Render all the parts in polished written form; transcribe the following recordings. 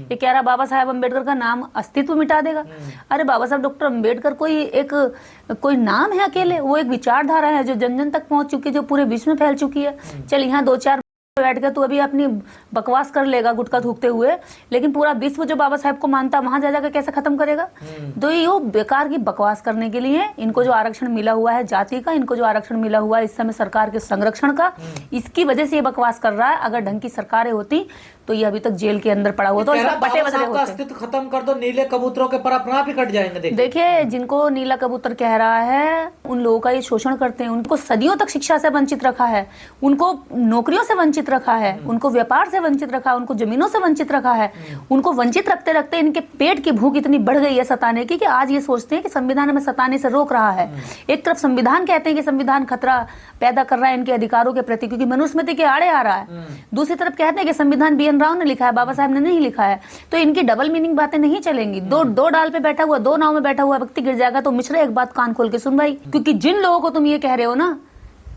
ये कह रहा बाबा साहेब अम्बेडकर का नाम अस्तित्व मिटा देगा। अरे बाबा साहब डॉक्टर अम्बेडकर कोई नाम है अकेले, वो एक विचारधारा है जो जन जन तक पहुंच चुकी है, जो पूरे विश्व में फैल चुकी है। चल यहाँ 2-4 बैठ के तू अभी अपनी बकवास कर लेगा गुटखा थूकते हुए, लेकिन पूरा विश्व जो बाबा साहेब को मानता वहां जा जाकर कैसे खत्म करेगा? तो ये बेकार की बकवास करने के लिए इनको जो आरक्षण मिला हुआ है जाति का, इनको जो आरक्षण मिला हुआ है इस समय सरकार के संरक्षण का, इसकी वजह से ये बकवास कर रहा है। अगर ढंग की सरकारें होती तो ये अभी तक जेल के अंदर पड़ा हुआ तो बटे बदले होते। अस्तित्व खत्म कर दो, नीले कबूतरों के पर अपना आप ही कट जाएंगे। देखिए जिनको नीला कबूतर कह रहा है उन लोगों का ये शोषण करते हैं, उनको सदियों तक शिक्षा से वंचित रखा है, उनको नौकरियों से वंचित रखा है, उनको व्यापार से वंचित रखा है, उनको जमीनों से वंचित रखा है। उनको वंचित रखते रखते इनके पेट की भूख इतनी बढ़ गई है सताने की कि आज ये सोचते हैं कि संविधान हमें सताने से रोक रहा है। एक तरफ संविधान कहते हैं कि संविधान खतरा पैदा कर रहा है इनके अधिकारों के प्रति क्योंकि मनुस्मृति के आड़े आ रहा है, दूसरी तरफ कहते हैं कि संविधान BN राव ने लिखा है, बाबा साहब ने नहीं लिखा है। तो इनकी डबल मीनिंग बातें नहीं चलेंगी। दो डाल पे बैठा हुआ, 2 नाव में बैठा हुआ व्यक्ति गिर जाएगा। तो मिश्रा एक बात कान खोल के सुन भाई, क्योंकि जिन लोगों को तुम ये कह रहे हो ना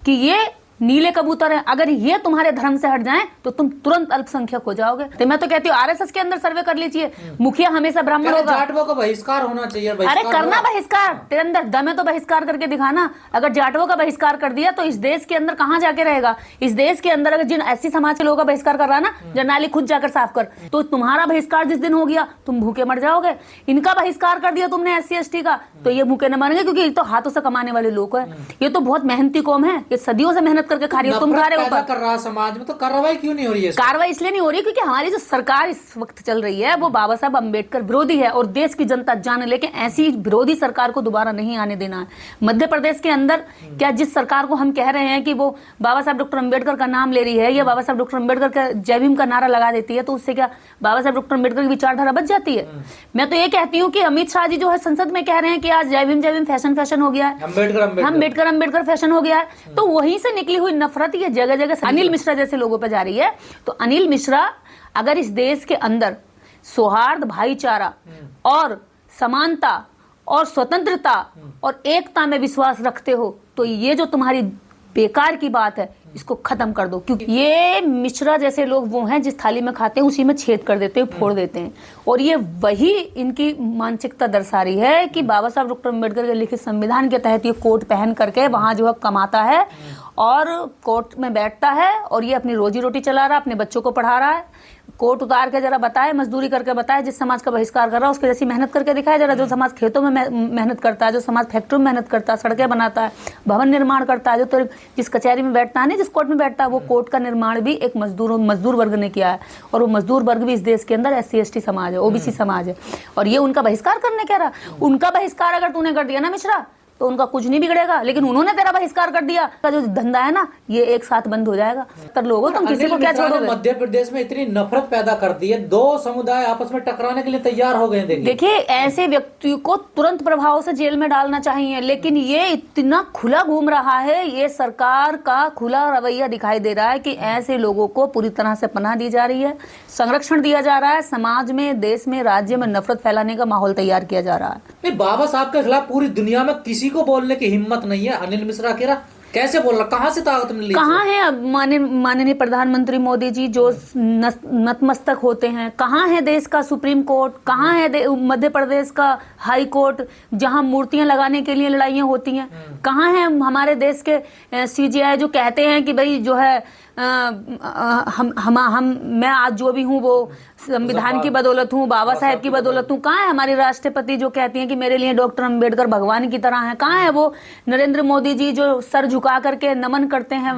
कि ये नीले कबूतर है, अगर ये तुम्हारे धर्म से हट जाएं तो तुम तुरंत अल्पसंख्यक हो जाओगे। तो मैं तो कहती हूँ RSS के अंदर सर्वे कर लीजिए, मुखिया हमेशा ब्राह्मण होगा। जाटवों का बहिष्कार होना चाहिए। अरे करना बहिष्कार, तेरे अंदर दम है तो बहिष्कार करके दिखाना। अगर जाटवों का बहिष्कार कर दिया तो इस देश के अंदर कहाँ जाके रहेगा? इस देश के अंदर अगर जिन ऐसी समाज के लोगों का बहिष्कार कर रहा है ना, जर्नाली खुद जाकर साफ कर, तो तुम्हारा बहिष्कार जिस दिन हो गया तुम भूखे मर जाओगे। इनका बहिष्कार कर दिया तुमने SC ST का तो ये भूखे न मरेंगे क्योंकि ये तो हाथों से कमाने वाले लोग हैं, ये तो बहुत मेहनती कौम है, ये सदियों से मेहनत करके खा रही है। तुम पैदा कर रहा समाज में तो कार्रवाई क्यों नहीं हो रही है? कार्रवाई इसलिए नहीं हो रही क्योंकि हमारी जो सरकार इस वक्त चल रही है वो बाबा साहब अम्बेडकर विरोधी है और देश की जनता जाने, लेकिन ऐसी विरोधी सरकार को दोबारा नहीं आने देना है। मध्य प्रदेश के अंदर क्या जिस सरकार को हम कह रहे हैं कि वो बाबा साहब डॉक्टर अम्बेडकर का नाम ले रही है या बाबा साहब डॉक्टर अम्बेडकर का जय भीम का नारा लगा देती है तो उससे क्या बाबा साहब डॉक्टर अम्बेडकर की विचारधारा बच जाती है? मैं तो ये कहती हूँ कि अमित शाह जी जो है संसद में कह रहे हैं कि आज जय भीम फैशन हो गया है, अम्बेडकर फैशन हो गया है, तो वहीं से निकली हुई नफरत ये जगह जगह अनिल मिश्रा जैसे लोगों पे जा रही है। तो अनिल मिश्रा अगर इस देश के अंदर सौहार्द, भाईचारा और समानता और स्वतंत्रता और एकता में विश्वास रखते हो तो ये जो तुम्हारी बेकार की बात है इसको खत्म कर दो, क्योंकि ये मिश्रा जैसे लोग वो हैं जिस थाली में खाते हैं उसी में छेद कर देते हैं, फोड़ देते हैं। और ये वही इनकी मानसिकता दर्शा रही है कि बाबा साहब डॉक्टर अम्बेडकर के लिखित संविधान के तहत ये कोट पहन करके वहां जो है कमाता है और कोर्ट में बैठता है और ये अपनी रोजी रोटी चला रहा है, अपने बच्चों को पढ़ा रहा है। कोर्ट उतार के जरा बताए, मजदूरी करके बताए, जिस समाज का बहिष्कार कर रहा है उसके जैसी मेहनत करके दिखाए जरा, जो समाज खेतों में मेहनत करता है, जो समाज फैक्ट्री में मेहनत करता है, सड़कें बनाता है, भवन निर्माण करता है, जो तो जिस कचहरी में बैठता है नहीं, जिस कोर्ट में बैठता है, वो कोर्ट का निर्माण भी एक मजदूर वर्ग ने किया है। और वो मजदूर वर्ग भी इस देश के अंदर SC ST समाज है, OBC समाज है, और ये उनका बहिष्कार करने कह रहा। उनका बहिष्कार अगर तूने कर दिया ना मिश्रा तो उनका कुछ नहीं बिगड़ेगा, लेकिन उन्होंने तेरा बहिष्कार कर दिया का जो धंधा है ना ये एक साथ बंद हो जाएगा। तर लोगों तुम किसी को क्या छोड़ोगे? मध्य प्रदेश में इतनी नफरत पैदा कर दी है, 2 समुदाय आपस में टकराने के लिए तैयार हो गए। देखिए ऐसे व्यक्ति को तुरंत प्रभाव से जेल में डालना चाहिए, लेकिन ये इतना खुला घूम रहा है, ये सरकार का खुला रवैया दिखाई दे रहा है कि ऐसे लोगों को पूरी तरह से पनाह दी जा रही है, संरक्षण दिया जा रहा है, समाज में, देश में, राज्य में नफरत फैलाने का माहौल तैयार किया जा रहा है। बाबा साहब के खिलाफ पूरी दुनिया में किसी को बोलने की हिम्मत नहीं है। अनिल मिश्रा कह रहा कैसे बोल रहा, कहाँ से ताकत मिली? कहाँ है अब माननीय प्रधानमंत्री मोदी जी जो नतमस्तक होते हैं? कहाँ है देश का सुप्रीम कोर्ट? कहाँ है मध्य प्रदेश का हाई कोर्ट जहाँ मूर्तियां लगाने के लिए लड़ाइयां होती हैं? कहाँ है हमारे देश के CJI जो कहते हैं कि भाई जो है मैं आज जो भी हूँ वो संविधान की बदौलत हूँ, बाबा साहेब की बदौलत हूँ? कहाँ है हमारी राष्ट्रपति जो कहती हैं कि मेरे लिए डॉक्टर अम्बेडकर भगवान की तरह है? कहाँ है वो नरेंद्र मोदी जी जो सर झुका करके नमन करते हैं?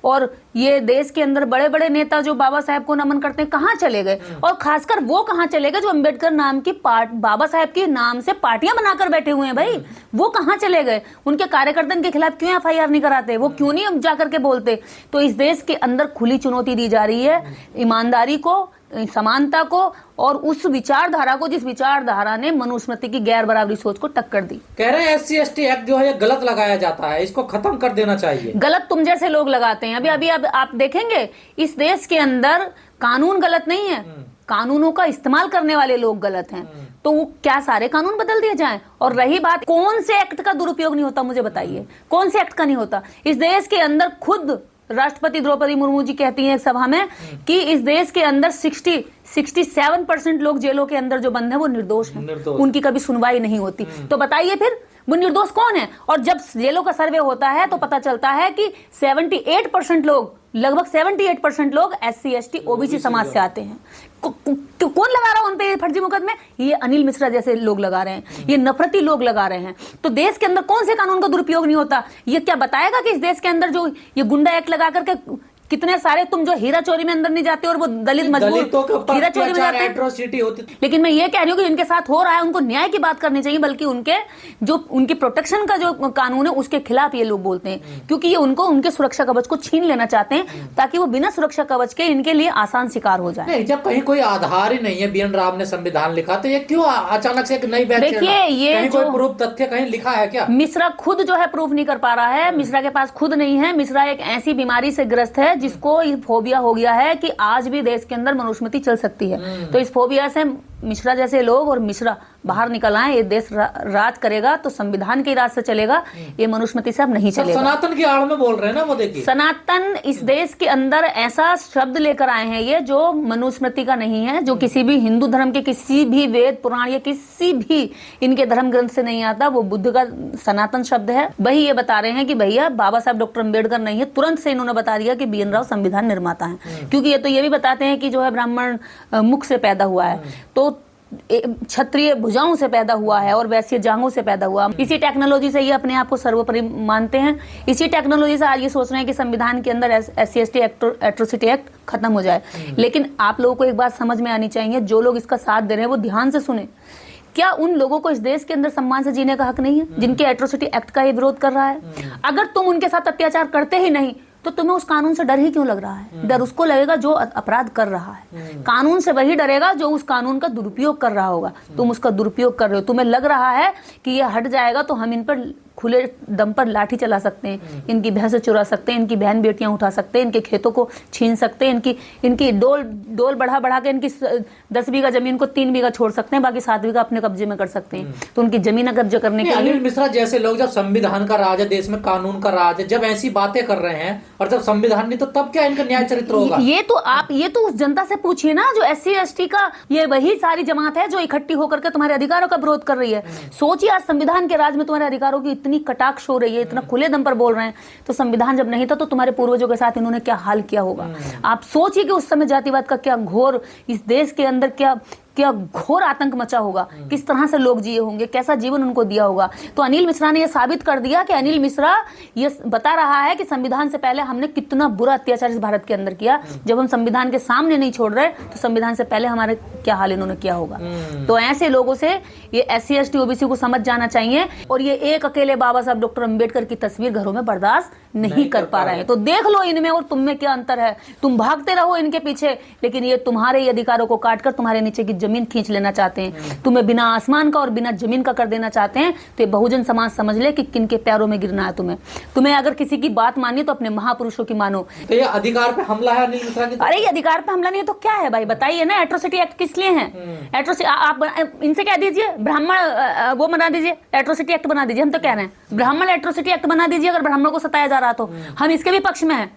और ये देश के अंदर बड़े बड़े नेता जो बाबा साहेब को नमन करते हैं कहाँ चले गए? और खासकर वो कहाँ चले गए जो अम्बेडकर नाम की बाबा साहेब के नाम से पार्टियां बनाकर बैठे हुए हैं? भाई वो कहाँ चले गए? उनके कार्यकर्ता के खिलाफ क्यों FIR नहीं कराते? वो क्यों नहीं जाकर के बोलते? तो इस देश के अंदर खुली चुनौती दी जा रही है ईमानदारी को, समानता को और उस विचारधारा को जिस विचारधारा ने मनुस्मृति की गैर बराबरी सोच को टक्कर दी। कह रहे हैं SC ST एक्ट जो है गलत लगाया जाता है, इसको खत्म कर देना चाहिए। गलत तुम जैसे लोग लगाते हैं। अभी आप देखेंगे इस देश के अंदर कानून गलत नहीं है, कानूनों का इस्तेमाल करने वाले लोग गलत हैं। तो वो क्या सारे कानून बदल दिए जाएं? और रही बात कौन से एक्ट का दुरुपयोग नहीं होता, मुझे बताइए कौन से एक्ट का नहीं होता? इस देश के अंदर खुद राष्ट्रपति द्रौपदी मुर्मू जी कहती हैं एक सभा में कि इस देश के अंदर 67% लोग जेलों के अंदर जो बंद हैं वो निर्दोष हैं, उनकी कभी सुनवाई नहीं होती। तो बताइए फिर वो निर्दोष कौन है? और जब जेलों का सर्वे होता है तो पता चलता है कि 78% लोग, लगभग 78% लोग SC ST OBC समाज से आते हैं। कौन लगा रहा है उन पे फर्जी मुकदमे? ये अनिल मिश्रा जैसे लोग लगा रहे हैं, ये नफरती लोग लगा रहे हैं। तो देश के अंदर कौन से कानून का दुरुपयोग नहीं होता? ये क्या बताएगा कि इस देश के अंदर जो ये गुंडा एक्ट लगा करके कितने सारे, तुम जो हीरा चोरी में अंदर नहीं जाते और वो दलित मजबूर हीरा चोरी में जाते हैं। लेकिन मैं ये कह रही हूँ कि जिनके साथ हो रहा है उनको न्याय की बात करनी चाहिए, बल्कि उनके जो उनकी प्रोटेक्शन का जो कानून है उसके खिलाफ ये लोग बोलते हैं, क्योंकि ये उनको उनके सुरक्षा कवच को छीन लेना चाहते हैं ताकि वो बिना सुरक्षा कवच के इनके लिए आसान शिकार हो जाए। जब कहीं कोई आधार ही नहीं है, BN राव ने संविधान लिखा, तो ये क्यों अचानक से एक नई बैच? देखिए, ये जो प्रूफ तथ्य कहीं लिखा है क्या? मिश्रा खुद जो है प्रूफ नहीं कर पा रहा है। मिश्रा के पास खुद नहीं है। मिश्रा एक ऐसी बीमारी से ग्रस्त है जिसको फोबिया हो गया है कि आज भी देश के अंदर मनुस्मृति चल सकती है। तो इस फोबिया से मिश्रा जैसे लोग और मिश्रा बाहर निकल आए। ये देश राज करेगा तो संविधान के राज से चलेगा, ये मनुस्मृति से अब नहीं चलेगा। सनातन की आड़ में बोल रहे हैं ना वो, देखिए सनातन इस देश के अंदर ऐसा शब्द लेकर आए हैं ये जो मनुस्मृति का नहीं है, जो किसी भी हिंदू धर्म के किसी भी वेद पुराण या किसी भी इनके धर्म ग्रंथ से नहीं आता। वो बुद्ध का सनातन शब्द है। वही ये बता रहे हैं कि भैया बाबा साहब डॉक्टर अम्बेडकर नहीं है। तुरंत से इन्होंने बता दिया कि BN राव संविधान निर्माता है, क्योंकि ये तो ये भी बताते हैं कि जो है ब्राह्मण मुख से पैदा हुआ है, तो क्षत्रिय भुजाओं से पैदा हुआ है और वैश्य जांघों से पैदा हुआ। इसी टेक्नोलॉजी से ये अपने आप को सर्वोपरि मानते हैं। इसी टेक्नोलॉजी से आज ये सोच रहे हैं कि संविधान के अंदर SC ST एट्रोसिटी एक्ट खत्म हो जाए। लेकिन आप लोगों को एक बात समझ में आनी चाहिए, जो लोग इसका साथ दे रहे हैं वो ध्यान से सुने। क्या उन लोगों को इस देश के अंदर सम्मान से जीने का हक नहीं है जिनके एट्रोसिटी एक्ट का ये विरोध कर रहा है? अगर तुम उनके साथ अत्याचार करते ही नहीं तो तुम्हें उस कानून से डर ही क्यों लग रहा है? डर उसको लगेगा जो अपराध कर रहा है। कानून से वही डरेगा जो उस कानून का दुरुपयोग कर रहा होगा। तुम उसका दुरुपयोग कर रहे हो, तुम्हें लग रहा है कि ये हट जाएगा तो हम इन पर खुले दम पर लाठी चला सकते हैं, इनकी भैंस चुरा सकते हैं, इनकी बहन बेटियां उठा सकते हैं, इनके खेतों को छीन सकते हैं, इनकी डोल बढ़ा के इनकी 10 बीघा जमीन को 3 बीघा छोड़ सकते हैं, बाकी 7 बीघा अपने कब्जे में कर सकते हैं। तो उनकी जमीन कब्जे करने के लिए अनिल मिश्रा जैसे लोग जब संविधान का राज है, देश में कानून का राज है, जब ऐसी बातें कर रहे हैं और जब संविधान नहीं, तो तब क्या इनका न्याय चरित्र होगा? ये तो उस जनता से पूछिए ना जो SC ST का ये वही सारी जमात है जो इकट्ठी होकर के तुम्हारे अधिकारों का विरोध कर रही है। सोचिए आज संविधान के राज में तुम्हारे अधिकारों की इतनी कटाक्ष हो रही है, इतना खुले दम पर बोल रहे हैं। तो संविधान जब नहीं था तो तुम्हारे पूर्वजों के साथ इन्होंने क्या हाल किया होगा? आप सोचिए कि उस समय जातिवाद का क्या घोर इस देश के अंदर क्या घोर आतंक मचा होगा, किस तरह से लोग जिए होंगे, कैसा जीवन उनको दिया होगा। तो अनिल मिश्रा ने यह साबित कर दिया कि अनिल मिश्रा ये बता रहा है कि संविधान से पहले हमने कितना बुरा अत्याचार इस भारत के अंदर किया। जब हम संविधान के सामने नहीं छोड़ रहे तो संविधान से पहले हमारे क्या हाल इन्होंने किया होगा। तो ऐसे लोगों से ये SC ST OBC को समझ जाना चाहिए। और ये एक अकेले बाबा साहब डॉक्टर अम्बेडकर की तस्वीर घरों में बर्दाश्त नहीं कर पा रहे हैं। तो देख लो इनमें और तुम में क्या अंतर है। तुम भागते रहो इनके पीछे, लेकिन ये तुम्हारे अधिकारों को काटकर तुम्हारे नीचे की जमीन खींच लेना चाहते हैं। तुम्हें बिना आसमान का और बिना जमीन का कर देना चाहते हैं। तो ये बहुजन समाज समझ ले कि किन के पैरों में गिरना है तुम्हें अगर किसी की बात माननी तो अपने महापुरुषों की मानो। तो ये अधिकार पे हमला है अनिल मिश्रा की? अरे ये अधिकार पे हमला नहीं है तो क्या है भाई? बताइए ना, एट्रोसिटी एक्ट किस लिए है? एट्रोसिटी आप इनसे कह दीजिए ब्राह्मण वो बना दीजिए, एट्रोसिटी एक्ट बना दीजिए। हम तो कह रहे हैं ब्राह्मण एट्रोसिटी एक्ट बना दीजिए। अगर ब्राह्मणों को सताया जा रहा तो हम इसके भी पक्ष में हैं।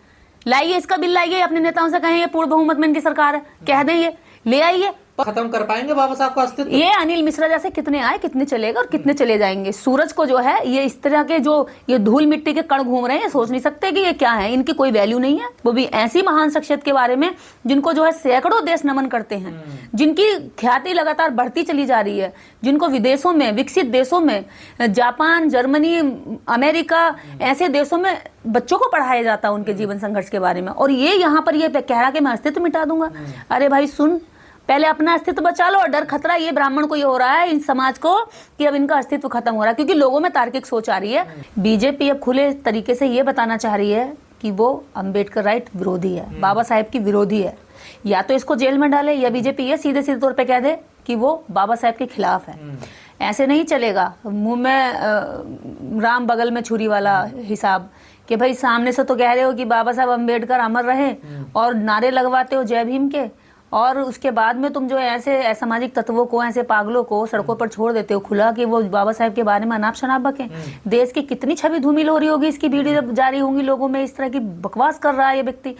लाइए इसका बिल, लाइए, अपने नेताओं से कहें ये पूर्ण बहुमत में इनकी सरकार है, कह दें ये ले आइए। खत्म कर पाएंगे बाबा साहब का अस्तित्व? ये अनिल मिश्रा जैसे कितने आए, कितने चलेगा और कितने चले जाएंगे। सूरज को जो है ये इस तरह के जो ये धूल मिट्टी के कण घूम रहे हैं, सोच नहीं सकते कि ये क्या है। इनकी कोई वैल्यू नहीं है। वो भी ऐसी महान शख्सियत के बारे में जिनको जो है सैकड़ों देश नमन करते हैं, जिनकी ख्याति लगातार बढ़ती चली जा रही है, जिनको विदेशों में, विकसित देशों में, जापान, जर्मनी, अमेरिका, ऐसे देशों में बच्चों को पढ़ाया जाता है उनके जीवन संघर्ष के बारे में। और ये यहाँ पर ये कह रहा कि मैं अस्तित्व मिटा दूंगा। अरे भाई सुन, पहले अपना अस्तित्व बचा लो। और डर खतरा ये ब्राह्मण को ये हो रहा है, इन समाज को, कि अब इनका अस्तित्व खत्म हो रहा है, क्योंकि लोगों में तार्किक सोच आ रही है। बीजेपी अब खुले तरीके से ये बताना चाह रही है कि वो अंबेडकर राइट विरोधी है, बाबा साहेब की विरोधी है। या तो इसको जेल में डाले या बीजेपी ये सीधे सीधे तौर पे कह दे कि वो बाबा साहेब के खिलाफ है। ऐसे नहीं चलेगा मुंह में राम बगल में छुरी वाला हिसाब, कि भाई सामने से तो कह रहे हो कि बाबा साहब अंबेडकर अमर रहे और नारे लगवाते हो जय भीम के, और उसके बाद में तुम जो है ऐसे असामाजिक तत्वों को, ऐसे पागलों को सड़कों पर छोड़ देते हो खुला कि वो बाबा साहेब के बारे में अनाप शनाप बकें। देश की कितनी छवि धूमिल हो रही होगी इसकी वीडियो जब जारी होंगी लोगों में, इस तरह की बकवास कर रहा है ये व्यक्ति।